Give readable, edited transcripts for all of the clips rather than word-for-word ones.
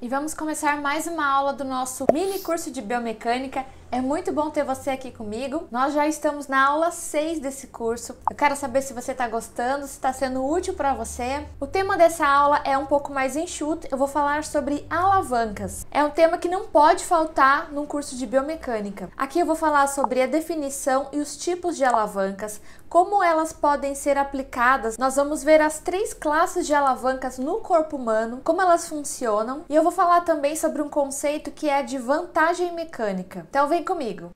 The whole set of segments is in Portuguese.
E vamos começar mais uma aula do nosso mini curso de biomecânica. É muito bom ter você aqui comigo. Nós já estamos na aula 6 desse curso. Eu quero saber se você está gostando, se está sendo útil para você. O tema dessa aula é um pouco mais enxuto. Eu vou falar sobre alavancas. É um tema que não pode faltar num curso de biomecânica. Aqui eu vou falar sobre a definição e os tipos de alavancas, como elas podem ser aplicadas. Nós vamos ver as 3 classes de alavancas no corpo humano, como elas funcionam, e eu vou falar também sobre um conceito que é de vantagem mecânica. Então vem comigo!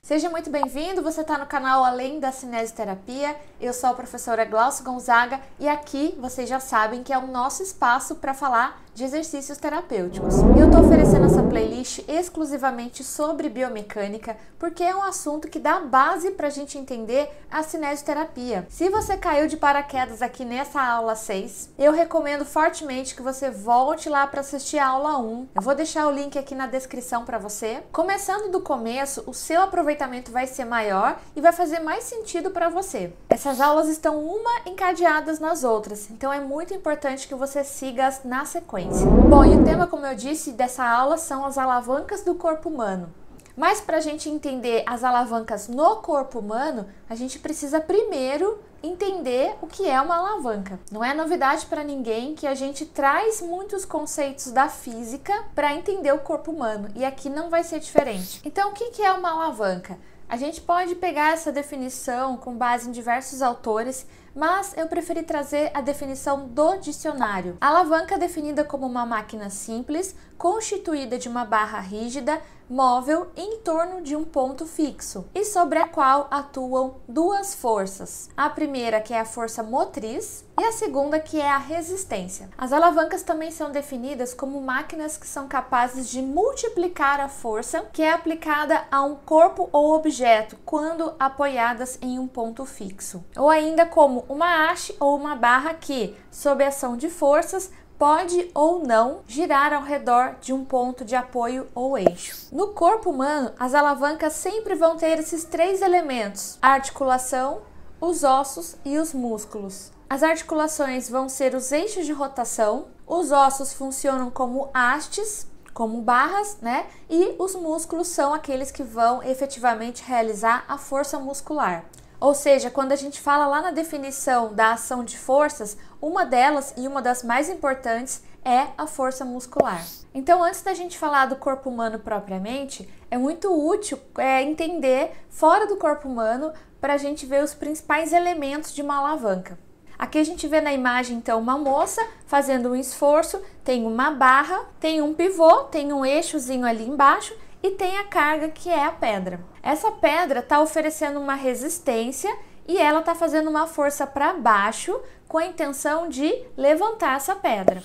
Seja muito bem-vindo, você está no canal Além da Cinesioterapia. Eu sou a professora Glaucia Gonzaga e aqui vocês já sabem que é o nosso espaço para falar de exercícios terapêuticos. Eu estou oferecendo essa playlist exclusivamente sobre biomecânica porque é um assunto que dá base para a gente entender a cinesioterapia. Se você caiu de paraquedas aqui nessa aula 6, eu recomendo fortemente que você volte lá para assistir a aula 1. Eu vou deixar o link aqui na descrição para você. Começando do começo, o seu aproveitamento vai ser maior e vai fazer mais sentido para você. Essas aulas estão uma encadeadas nas outras, então é muito importante que você siga-as na sequência. Bom, e o tema, como eu disse, dessa aula são as alavancas do corpo humano. Mas para a gente entender as alavancas no corpo humano, a gente precisa primeiro entender o que é uma alavanca. Não é novidade para ninguém que a gente traz muitos conceitos da física para entender o corpo humano, e aqui não vai ser diferente. Então, o que é uma alavanca? A gente pode pegar essa definição com base em diversos autores, mas eu preferi trazer a definição do dicionário. A alavanca é definida como uma máquina simples, constituída de uma barra rígida, móvel em torno de um ponto fixo e sobre a qual atuam duas forças. A primeira, que é a força motriz, e a segunda, que é a resistência. As alavancas também são definidas como máquinas que são capazes de multiplicar a força que é aplicada a um corpo ou objeto quando apoiadas em um ponto fixo, ou ainda como uma haste ou uma barra que, sob a ação de forças, pode ou não girar ao redor de um ponto de apoio ou eixo. No corpo humano, as alavancas sempre vão ter esses 3 elementos: a articulação, os ossos e os músculos. As articulações vão ser os eixos de rotação, os ossos funcionam como hastes, como barras, né? E os músculos são aqueles que vão efetivamente realizar a força muscular. Ou seja, quando a gente fala lá na definição da ação de forças, uma delas e uma das mais importantes é a força muscular. Então, antes da gente falar do corpo humano propriamente, é muito útil entender fora do corpo humano para a gente ver os principais elementos de uma alavanca. Aqui a gente vê na imagem, então, uma moça fazendo um esforço, tem uma barra, tem um pivô, tem um eixozinho ali embaixo, e tem a carga, que é a pedra. Essa pedra está oferecendo uma resistência e ela está fazendo uma força para baixo com a intenção de levantar essa pedra.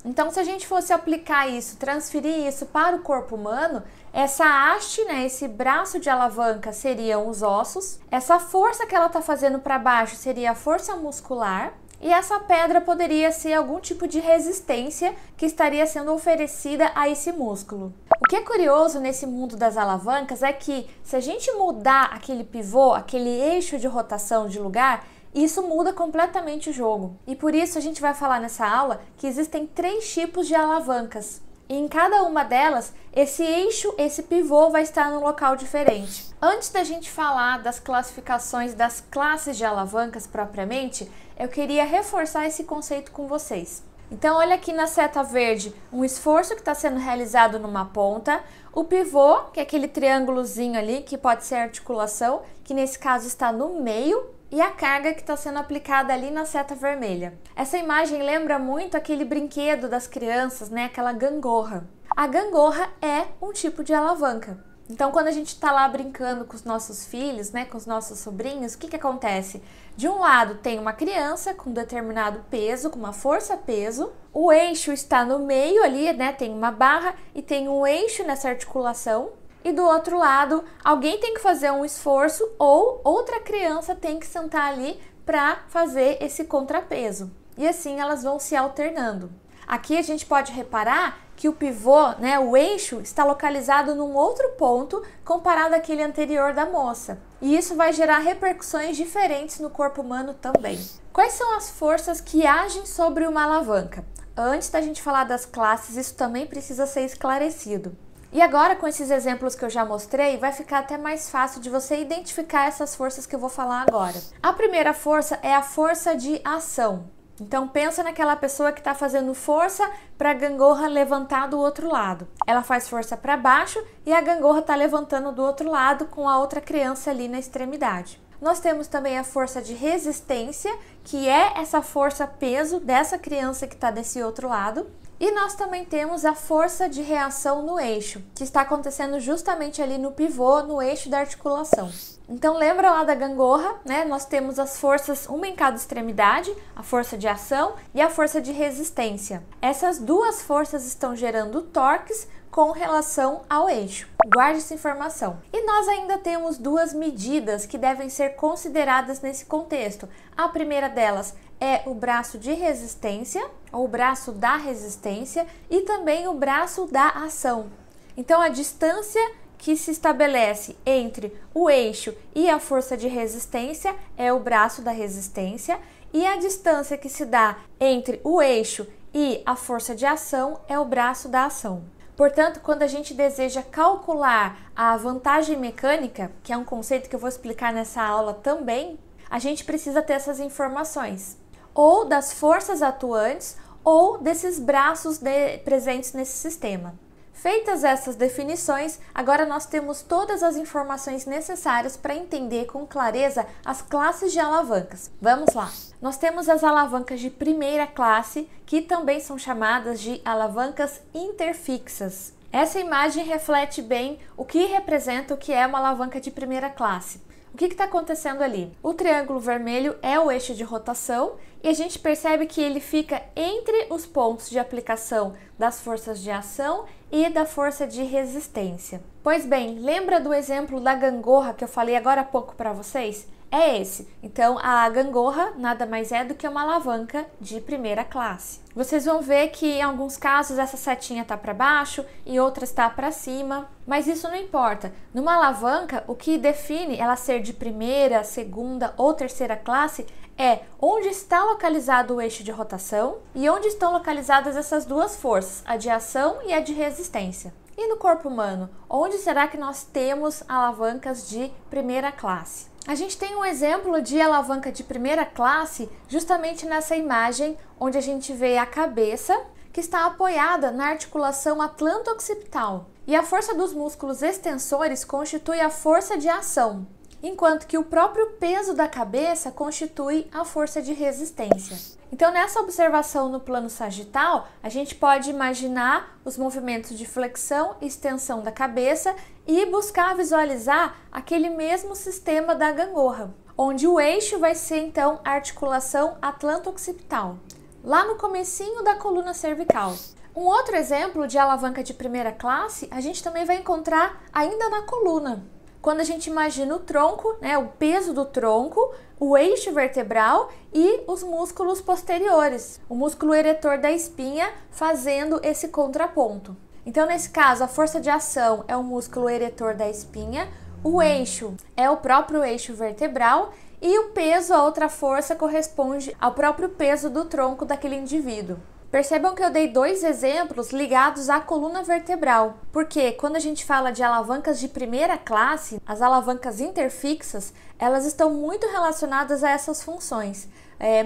Então, se a gente fosse aplicar isso, transferir isso para o corpo humano, essa haste, né, esse braço de alavanca seriam os ossos, essa força que ela está fazendo para baixo seria a força muscular, e essa pedra poderia ser algum tipo de resistência que estaria sendo oferecida a esse músculo. O que é curioso nesse mundo das alavancas é que, se a gente mudar aquele pivô, aquele eixo de rotação de lugar, isso muda completamente o jogo. E por isso a gente vai falar nessa aula que existem 3 tipos de alavancas. E em cada uma delas, esse eixo, esse pivô vai estar num local diferente. Antes da gente falar das classificações das classes de alavancas propriamente, eu queria reforçar esse conceito com vocês. Então, olha aqui na seta verde, um esforço que está sendo realizado numa ponta, o pivô, que é aquele triângulozinho ali, que pode ser articulação, que nesse caso está no meio, e a carga que está sendo aplicada ali na seta vermelha. Essa imagem lembra muito aquele brinquedo das crianças, né? Aquela gangorra. A gangorra é um tipo de alavanca. Então, quando a gente está lá brincando com os nossos filhos, né, com os nossos sobrinhos, o que acontece? De um lado tem uma criança com um determinado peso, com uma força-peso, o eixo está no meio ali, né, tem uma barra e tem um eixo nessa articulação, e do outro lado, alguém tem que fazer um esforço ou outra criança tem que sentar ali para fazer esse contrapeso. E assim elas vão se alternando. Aqui a gente pode reparar que o pivô, né, o eixo, está localizado num outro ponto comparado àquele anterior da moça. E isso vai gerar repercussões diferentes no corpo humano também. Quais são as forças que agem sobre uma alavanca? Antes da gente falar das classes, isso também precisa ser esclarecido. E agora, com esses exemplos que eu já mostrei, vai ficar até mais fácil de você identificar essas forças que eu vou falar agora. A primeira força é a força de ação. Então pensa naquela pessoa que está fazendo força para a gangorra levantar do outro lado. Ela faz força para baixo e a gangorra está levantando do outro lado com a outra criança ali na extremidade. Nós temos também a força de resistência, que é essa força peso dessa criança que está desse outro lado. E nós também temos a força de reação no eixo, que está acontecendo justamente ali no pivô, no eixo da articulação. Então lembra lá da gangorra, né? Nós temos as forças, uma em cada extremidade, a força de ação e a força de resistência. Essas duas forças estão gerando torques com relação ao eixo. Guarde essa informação. E nós ainda temos duas medidas que devem ser consideradas nesse contexto. A primeira delas é o braço de resistência, ou o braço da resistência, e também o braço da ação. Então a distância que se estabelece entre o eixo e a força de resistência é o braço da resistência, e a distância que se dá entre o eixo e a força de ação é o braço da ação. Portanto, quando a gente deseja calcular a vantagem mecânica, que é um conceito que eu vou explicar nessa aula também, a gente precisa ter essas informações, ou das forças atuantes, ou desses braços presentes nesse sistema. Feitas essas definições, agora nós temos todas as informações necessárias para entender com clareza as classes de alavancas. Vamos lá! Nós temos as alavancas de primeira classe, que também são chamadas de alavancas interfixas. Essa imagem reflete bem o que representa o que é uma alavanca de primeira classe. O que está acontecendo ali? O triângulo vermelho é o eixo de rotação e a gente percebe que ele fica entre os pontos de aplicação das forças de ação e da força de resistência. Pois bem, lembra do exemplo da gangorra que eu falei agora há pouco para vocês? É esse. Então, a gangorra nada mais é do que uma alavanca de primeira classe. Vocês vão ver que em alguns casos essa setinha está para baixo e outras está para cima, mas isso não importa. Numa alavanca, o que define ela ser de primeira, segunda ou terceira classe é onde está localizado o eixo de rotação e onde estão localizadas essas duas forças, a de ação e a de resistência. E no corpo humano, onde será que nós temos alavancas de primeira classe? A gente tem um exemplo de alavanca de primeira classe justamente nessa imagem, onde a gente vê a cabeça que está apoiada na articulação atlanto-occipital. E a força dos músculos extensores constitui a força de ação, enquanto que o próprio peso da cabeça constitui a força de resistência. Então, nessa observação no plano sagital, a gente pode imaginar os movimentos de flexão e extensão da cabeça e buscar visualizar aquele mesmo sistema da gangorra, onde o eixo vai ser então a articulação atlanto-occipital, lá no comecinho da coluna cervical. Um outro exemplo de alavanca de primeira classe, a gente também vai encontrar ainda na coluna. Quando a gente imagina o tronco, né, o peso do tronco, o eixo vertebral e os músculos posteriores, o músculo eretor da espinha fazendo esse contraponto. Então, nesse caso, a força de ação é o músculo eretor da espinha, o eixo é o próprio eixo vertebral e o peso, a outra força, corresponde ao próprio peso do tronco daquele indivíduo. Percebam que eu dei dois exemplos ligados à coluna vertebral, porque quando a gente fala de alavancas de primeira classe, as alavancas interfixas, elas estão muito relacionadas a essas funções,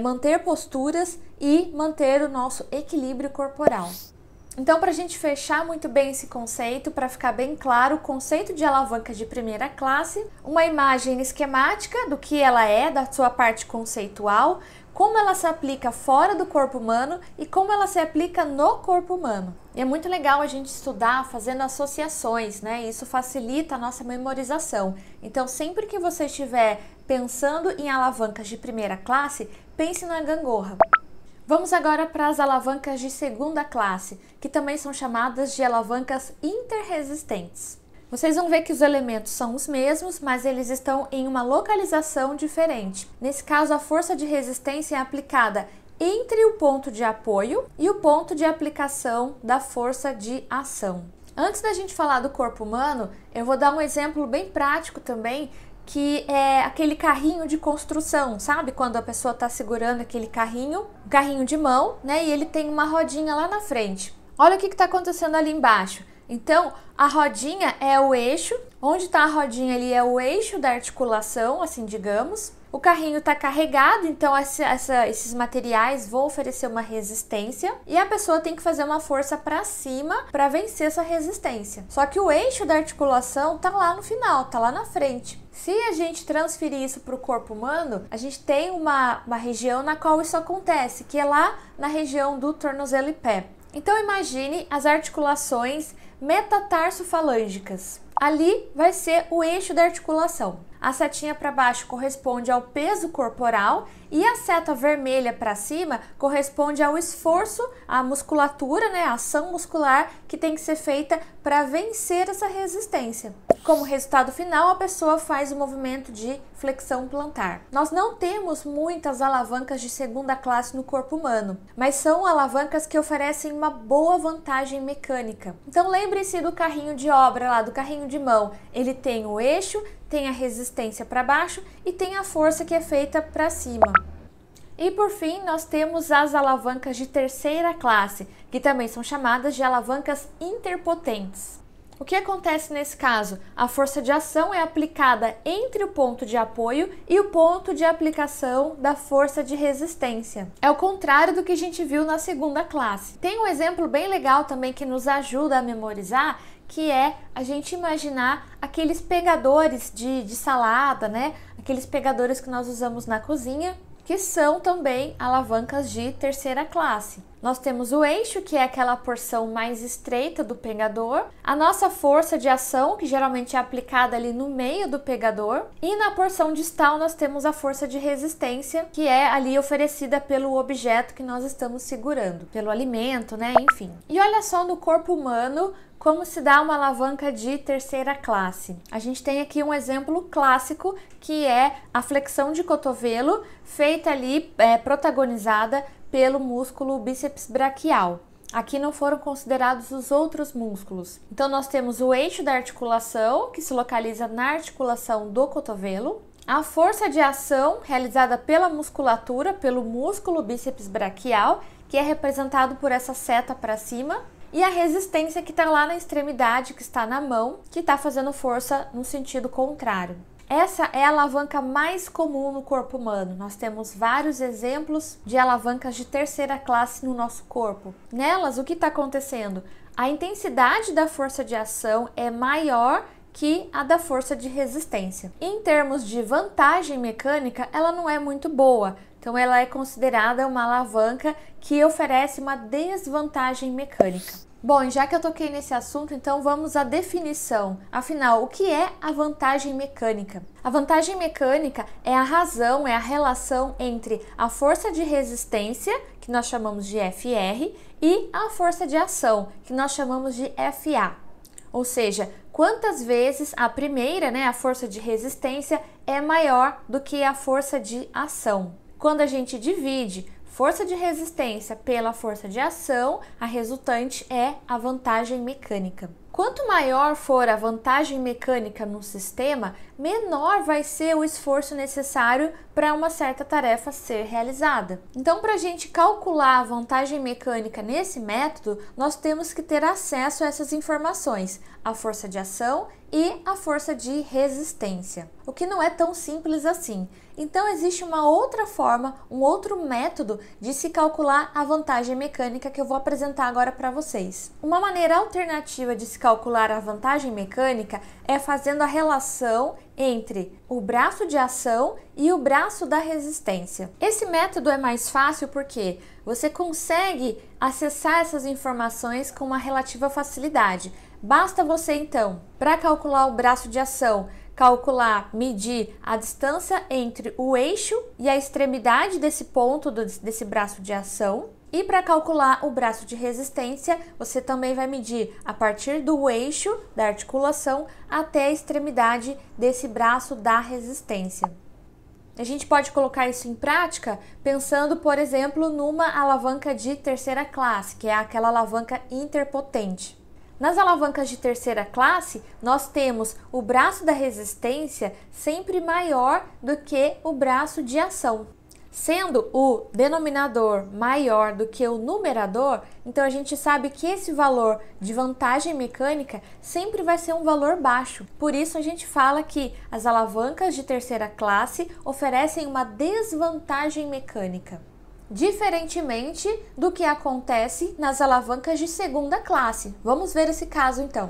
manter posturas e manter o nosso equilíbrio corporal. Então, para a gente fechar muito bem esse conceito, para ficar bem claro o conceito de alavanca de primeira classe, uma imagem esquemática do que ela é, da sua parte conceitual, como ela se aplica fora do corpo humano e como ela se aplica no corpo humano. E é muito legal a gente estudar fazendo associações, né? Isso facilita a nossa memorização. Então, sempre que você estiver pensando em alavancas de primeira classe, pense na gangorra. Vamos agora para as alavancas de segunda classe, que também são chamadas de alavancas interresistentes. Vocês vão ver que os elementos são os mesmos, mas eles estão em uma localização diferente. Nesse caso, a força de resistência é aplicada entre o ponto de apoio e o ponto de aplicação da força de ação. Antes da gente falar do corpo humano, eu vou dar um exemplo bem prático também, que é aquele carrinho de construção, sabe? Quando a pessoa está segurando aquele carrinho, um carrinho de mão, né? E ele tem uma rodinha lá na frente. Olha o que está acontecendo ali embaixo. Então, a rodinha é o eixo. Onde está a rodinha ali é o eixo da articulação, assim digamos. O carrinho está carregado, então esses materiais vão oferecer uma resistência e a pessoa tem que fazer uma força para cima para vencer essa resistência. Só que o eixo da articulação está lá no final, está lá na frente. Se a gente transferir isso para o corpo humano, a gente tem uma região na qual isso acontece, que é lá na região do tornozelo e pé. Então imagine as articulações metatarso-falângicas. Ali vai ser o eixo da articulação. A setinha para baixo corresponde ao peso corporal e a seta vermelha para cima corresponde ao esforço, à musculatura, né, a ação muscular que tem que ser feita para vencer essa resistência. Como resultado final, a pessoa faz o movimento de flexão plantar. Nós não temos muitas alavancas de segunda classe no corpo humano, mas são alavancas que oferecem uma boa vantagem mecânica. Então lembre-se do carrinho de obra lá, do carrinho de mão. Ele tem o eixo, tem a resistência para baixo e tem a força que é feita para cima. E por fim, nós temos as alavancas de terceira classe, que também são chamadas de alavancas interpotentes. O que acontece nesse caso? A força de ação é aplicada entre o ponto de apoio e o ponto de aplicação da força de resistência. É o contrário do que a gente viu na segunda classe. Tem um exemplo bem legal também que nos ajuda a memorizar, que é a gente imaginar aqueles pegadores de salada, né? Aqueles pegadores que nós usamos na cozinha, que são também alavancas de terceira classe. Nós temos o eixo, que é aquela porção mais estreita do pegador, a nossa força de ação, que geralmente é aplicada ali no meio do pegador, e na porção distal nós temos a força de resistência, que é ali oferecida pelo objeto que nós estamos segurando, pelo alimento, né? Enfim. E olha só no corpo humano como se dá uma alavanca de terceira classe. A gente tem aqui um exemplo clássico, que é a flexão de cotovelo, feita ali, protagonizada pelo músculo bíceps braquial. Aqui não foram considerados os outros músculos. Então nós temos o eixo da articulação, que se localiza na articulação do cotovelo, a força de ação realizada pela musculatura, pelo músculo bíceps braquial, que é representado por essa seta para cima, e a resistência que está lá na extremidade, que está na mão, que está fazendo força no sentido contrário. Essa é a alavanca mais comum no corpo humano. Nós temos vários exemplos de alavancas de terceira classe no nosso corpo. Nelas, o que está acontecendo? A intensidade da força de ação é maior que a da força de resistência. Em termos de vantagem mecânica, ela não é muito boa. Então, ela é considerada uma alavanca que oferece uma desvantagem mecânica. Bom, já que eu toquei nesse assunto, então vamos à definição. Afinal, o que é a vantagem mecânica? A vantagem mecânica é a razão, é a relação entre a força de resistência, que nós chamamos de FR, e a força de ação, que nós chamamos de FA. Ou seja, quantas vezes a primeira, né, a força de resistência, é maior do que a força de ação. Quando a gente divide força de resistência pela força de ação, a resultante é a vantagem mecânica. Quanto maior for a vantagem mecânica no sistema, menor vai ser o esforço necessário para uma certa tarefa ser realizada. Então, para a gente calcular a vantagem mecânica nesse método, nós temos que ter acesso a essas informações, a força de ação e a força de resistência, o que não é tão simples assim. Então, existe uma outra forma, um outro método de se calcular a vantagem mecânica que eu vou apresentar agora para vocês. Uma maneira alternativa de se calcular a vantagem mecânica é fazendo a relação entre o braço de ação e o braço da resistência. Esse método é mais fácil porque você consegue acessar essas informações com uma relativa facilidade. Basta você, então, para calcular o braço de ação, medir a distância entre o eixo e a extremidade desse ponto, desse braço de ação. E para calcular o braço de resistência, você também vai medir a partir do eixo da articulação até a extremidade desse braço da resistência. A gente pode colocar isso em prática pensando, por exemplo, numa alavanca de terceira classe, que é aquela alavanca interpotente. Nas alavancas de terceira classe, nós temos o braço da resistência sempre maior do que o braço de ação. Sendo o denominador maior do que o numerador, então a gente sabe que esse valor de vantagem mecânica sempre vai ser um valor baixo. Por isso a gente fala que as alavancas de terceira classe oferecem uma desvantagem mecânica, diferentemente do que acontece nas alavancas de segunda classe. Vamos ver esse caso então.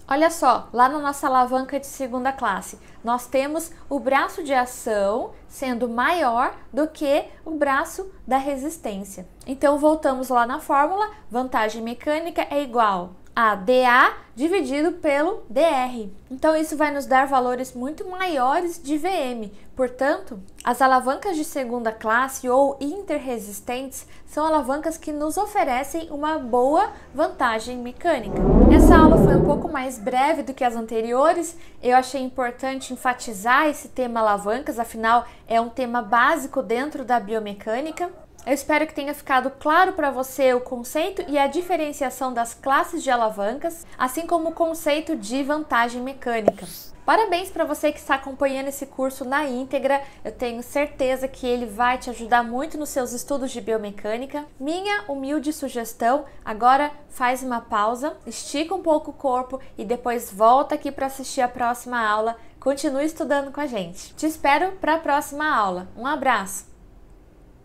Olha só, lá na nossa alavanca de segunda classe, nós temos o braço de ação sendo maior do que o braço da resistência. Então, voltamos lá na fórmula, vantagem mecânica é igual a dA dividido pelo dr. Então, isso vai nos dar valores muito maiores de Vm. Portanto, as alavancas de segunda classe ou interresistentes são alavancas que nos oferecem uma boa vantagem mecânica. Essa aula foi um pouco mais breve do que as anteriores. Eu achei importante enfatizar esse tema alavancas, afinal é um tema básico dentro da biomecânica. Eu espero que tenha ficado claro para você o conceito e a diferenciação das classes de alavancas, assim como o conceito de vantagem mecânica. Parabéns para você que está acompanhando esse curso na íntegra, eu tenho certeza que ele vai te ajudar muito nos seus estudos de biomecânica. Minha humilde sugestão, agora faz uma pausa, estica um pouco o corpo e depois volta aqui para assistir a próxima aula. Continue estudando com a gente. Te espero para a próxima aula. Um abraço!